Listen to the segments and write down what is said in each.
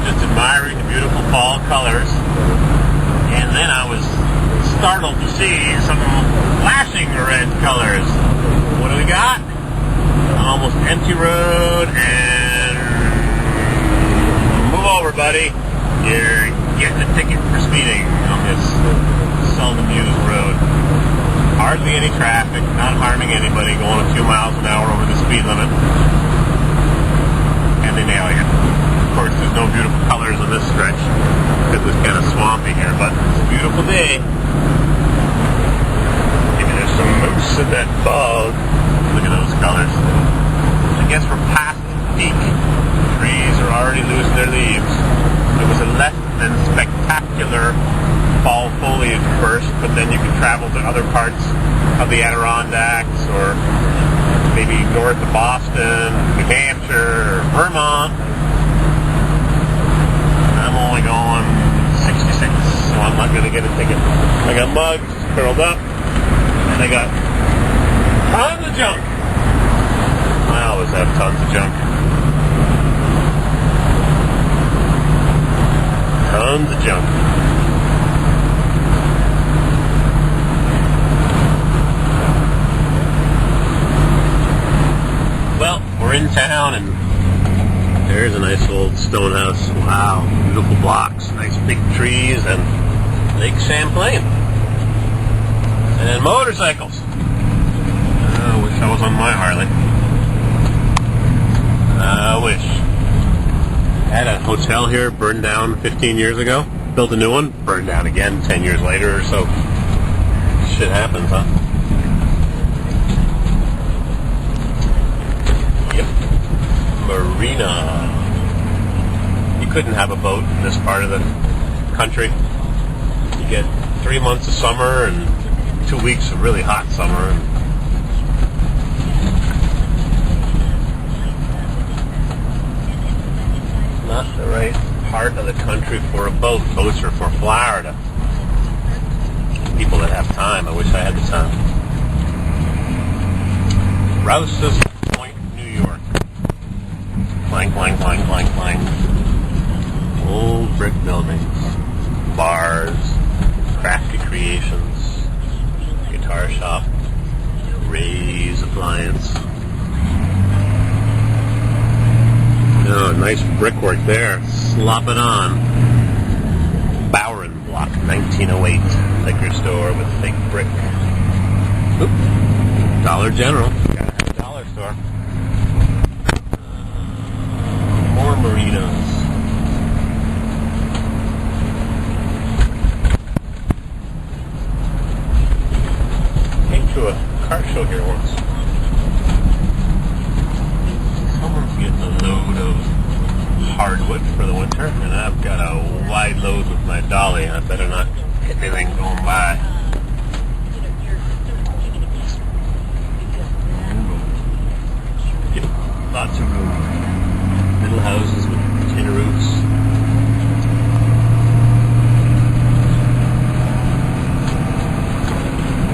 just admiring the beautiful fall colors. And then I was startled to see some flashing red colors. What do we got? An almost empty road, and move over, buddy. You're getting a ticket for speeding on this seldom used road. Hardly any traffic, not harming anybody, going a few miles an hour over the speed limit. And they nail you. Of course, there's no beautiful colors on this stretch because it's kind of swampy here, but it's a beautiful day. Maybe there's some moose in that fog. Look at those colors. I guess we're past the peak. Trees are already losing their leaves. It was a less than spectacular fall foliage first, but then you could travel to other parts of the Adirondacks or maybe north of Boston, New Hampshire, or Vermont. I'm only going 66, so I'm not going to get a ticket. I got mugs curled up, and I got tons of junk. I always have tons of junk. Tons of junk. Well, we're in town, and there's a nice old stone house. Wow, beautiful blocks, nice big trees, and Lake Champlain. And motorcycles. I wish I was on my Harley. I wish. Had a hotel here, burned down 15 years ago. Built a new one, burned down again 10 years later or so. Shit happens, huh? Yep. Marina. You couldn't have a boat in this part of the country. You get 3 months of summer and 2 weeks of really hot summer. Not the right part of the country for a boat. Boats are for Florida. People that have time. I wish I had the time. Rouse's Point, New York. Clang, clang, clang, clang, clang. Old brick buildings. Bars. Crafty creations. Guitar shop. Ray's Appliance. Oh, nice brickwork there. Slop it on. Bowen Block, 1908. Liquor store with fake brick. Oop. Dollar General. Gotta have a dollar store. More marinas. Came to a car show here once. Someone's getting a load of hardwood for the winter, and I've got a wide load with my dolly. I better not hit anything going by. Yep, lots of room. Little houses with tin roofs.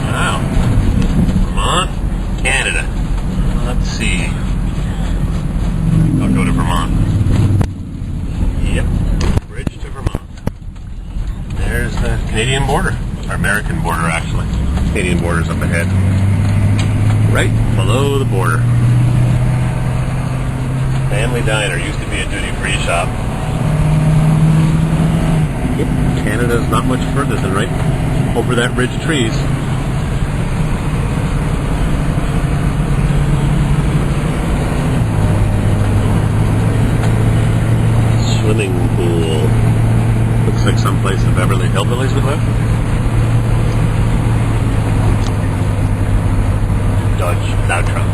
Wow. Vermont, Canada. Let's see. I'll go to Vermont. Yep, bridge to Vermont. There's the Canadian border, or American border actually. Canadian border's up ahead. Right below the border. Family Diner used to be a duty-free shop. Yep, Canada's not much further than right over that ridge of trees. Swimming pool. Looks like someplace the Beverly Hillbillies would live. Dodge plow truck.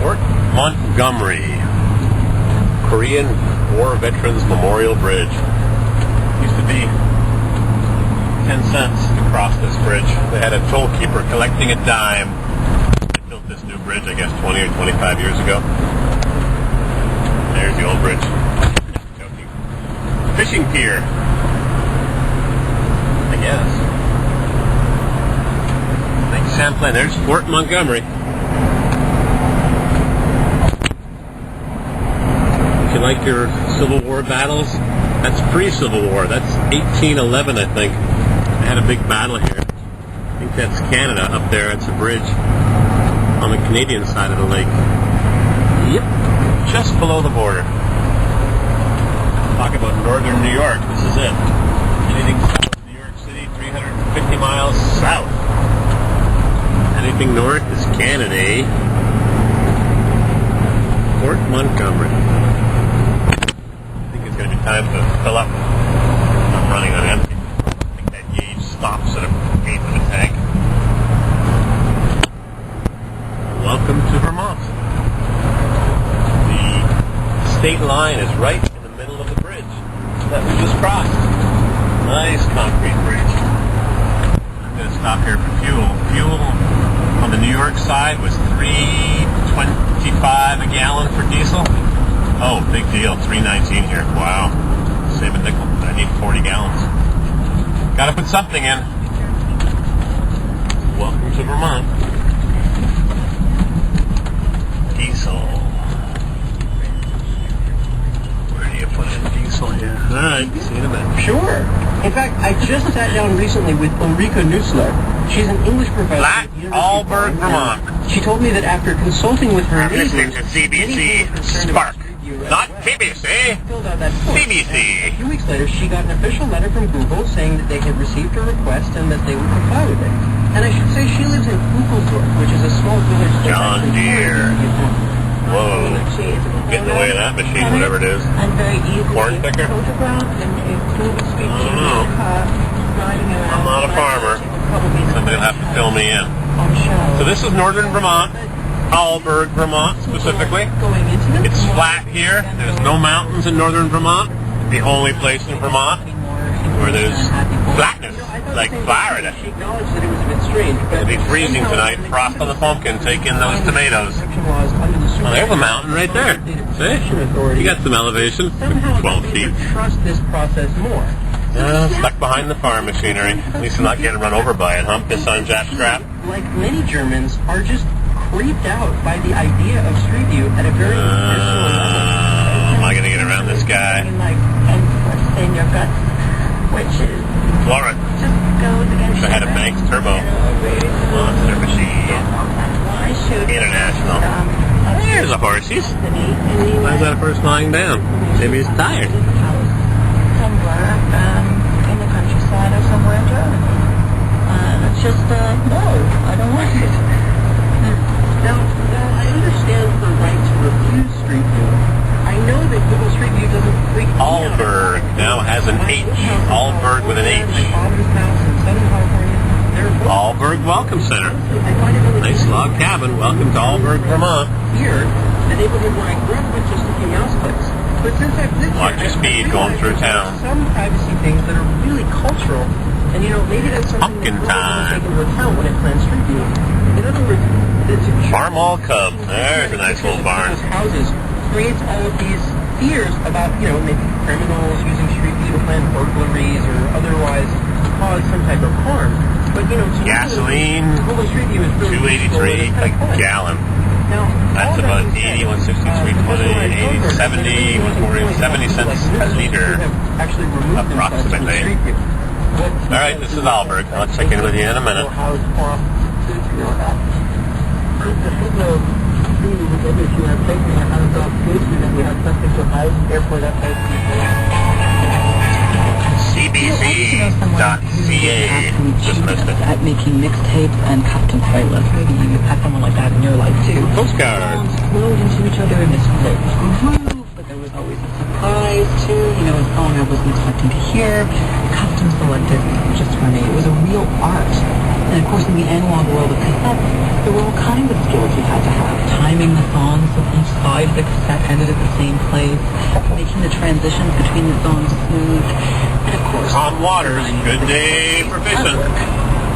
Fort Montgomery. Korean War Veterans Memorial Bridge. Used to be 10 cents to cross this bridge. They had a toll keeper collecting a dime. They built this new bridge, I guess, 20 or 25 years ago. There's the old bridge. Joking. Fishing pier. I guess. Lake Champlain. There's Fort Montgomery. you like your Civil War battles, that's pre-Civil War. That's 1811, I think. They had a big battle here. I think that's Canada up there. It's a bridge on the Canadian side of the lake. Yep, just below the border. Talk about northern New York. This is it. Anything south of New York City, 350 miles south. Anything north is Canada. Fort Montgomery. I think it's going to be time to fill up. I'm running on empty. I think that gauge stops at an eighth of a tank. Welcome to Vermont. The state line is right in the middle of the bridge that we just crossed. Nice concrete bridge. I'm going to stop here for fuel. Fuel on the New York side was $3.25 a gallon for diesel. Oh, big deal. $3.19 here. Wow. Save a nickel. I need 40 gallons. Gotta put something in. Welcome to Vermont. Diesel. Where do you put in diesel here? Alright, see you in a minute. Sure. In fact, I just sat down recently with Ulrika Nussler. She's an English professor Flat at the University Alberg, of Vermont. She told me that after consulting with her I'm listening neighbors, to CBC Spark. Not BBC. CBC. A few weeks later, she got an official letter from Google saying that they had received her request and that they would comply with it. And I should say she lives in Kukeldorf, which is a small village. John Deere. Whoa. Get in the way of that machine, whatever it is. Corn picker? I don't know. I'm not a farmer. Somebody will have to fill me in. So this is northern Vermont. Alberg, Vermont, specifically. It's flat here. There's no mountains in northern Vermont. The only place in Vermont where there's flatness, like Florida. It'll be freezing tonight. Frost on the pumpkin. Take in those tomatoes. Oh, there's a mountain right there. See? You got some elevation. 12 feet. Stuck behind the farm machinery. At least I'm not getting run over by it, huh? This on Jack Scrap. Like many Germans, are just creeped out by the idea of Street View at a very personal level. Am I going to get around this guy? In your gut, which is Flora. just goes against I had a Banks Turbo. Monster machine. International. There's a horses. Why is that a horse lying down? Maybe he's tired. Somewhere in the countryside or somewhere in Germany. It's just, no, I don't want it. Now, I understand the right to refuse Street View. I know that Google Street View doesn't freak me out. Alberg now has an H. Alberg with an H. Alberg Welcome Center. Nice log cabin. Welcome to Alberg, Vermont. Here, the neighborhood where I grew up with just a few mouse clicks. But since I've lived Watch here, your speed going through town. Some privacy things that are really cultural, and maybe that's something Pumpkin that time. take into account when it plans Street View. In other words, Farm all cub. There's a nice little barn. Houses creates all of these fears about, maybe criminals using Street View to plan burglaries or otherwise cause some type of harm. But, Gasoline, Google Street View is really $2.83 a gallon. Now, That's about 80, 160, 320, 80, 70, 140, 70 cents a liter, approximately. All right, this is Alberg. I'll check in with you in a minute. CBC.ca. Just missed it. At making mixtapes and custom playlists. Maybe you had someone like that in your life too. Postcard. Songs flowed into each other in this great groove, but there was always a surprise too. A song I wasn't expecting to hear. Custom selected just for me. It was a real art. And of course, in the analog world of cassettes, there were all kinds of skills you had to have. Timing the songs so each side of the cassette ended at the same place, making the transitions between the songs smooth, and of course... Tom Waters, good day for fishing.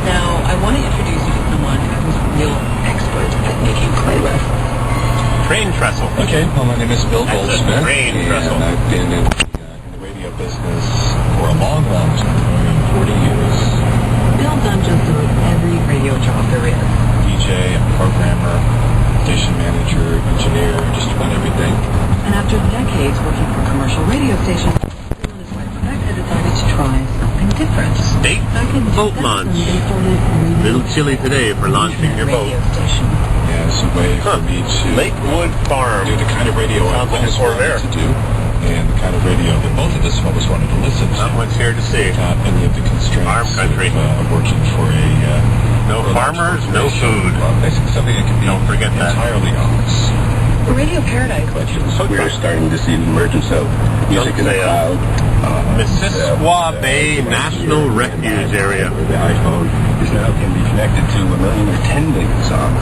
Now, I want to introduce you to someone who's a real expert at making playlists. Train trestle. Okay, well, my name is Bill That's a Goldsmith, train and trestle. I've been in the radio business for a long, long time, 40 years. Bill done just about every radio job there is. DJ, programmer, station manager, engineer, just about everything. And after decades working boat launch. Little chilly today for launching your boat. Yeah, it's a way for me to Lakewood Farm. do the kind of radio I've Sounds like always a Corvair. wanted to do, and the kind of radio that both of us have always wanted to listen to. Not much here to see. Without any of the constraints Farm country. of working for a No for a large farmers, no corporation. food. Well, basically something that can be Don't forget that. entirely ours. Radio Paradise. We're starting to see the emergence of music in the cloud. Missisquoi National Refuge Area. The iPhone is now can be connected to 1 million or 10 million songs.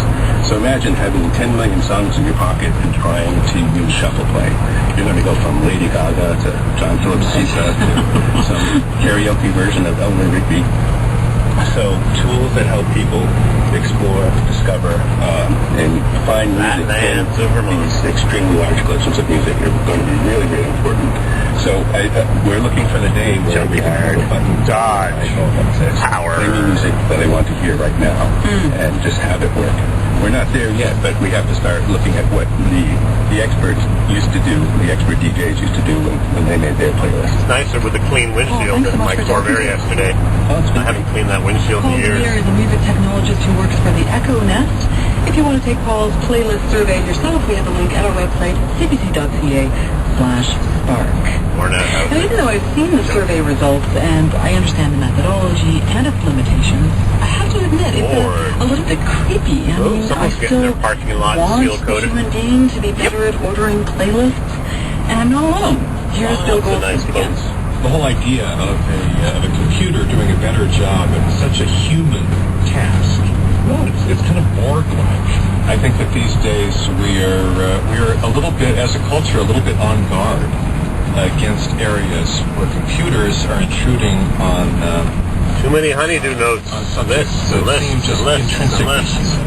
So imagine having 10 million songs in your pocket and trying to use shuffle play. You're going to go from Lady Gaga to John Philip Sousa to some karaoke version of Eleanor Rigby. So tools that help people explore, discover, and find music in these extremely large collections of music are going to be really, really important. So we're looking for the day where we have a button Dodge. that says, Power. play me music that I want to hear right now, and just have it work. We're not there yet, but we have to start looking at what the experts used to do, the expert DJs used to do when they made their playlists. It's nicer with a clean windshield thanks so than much my for Corvair talking. yesterday. I haven't cleaned that windshield Paul in years. Deere is a music technologist who works for the Echo Nest. If you want to take Paul's playlist survey yourself, we have a link at our website, cbc.ca/spark. Or not. Now, even though I've seen the survey results and I understand the methodology and its limitations, I have to admit it's a little bit creepy. I mean, I someone's getting still their parking lot want seal the coated. human being to be better at ordering playlists, and I'm not alone. Here's Bill That's a nice Goldsmith again. boat. The whole idea of a computer doing a better job at such a human task, well, it's kind of Borg-like. I think that these days we're a little bit, as a culture, a little bit on guard against areas where computers are intruding on Too many honeydew notes. subjects Lists, that seem just intrinsically human.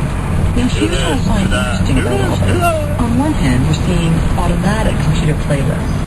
Now, here's what I find interesting about all this. On one hand, we're seeing automatic computer playlists.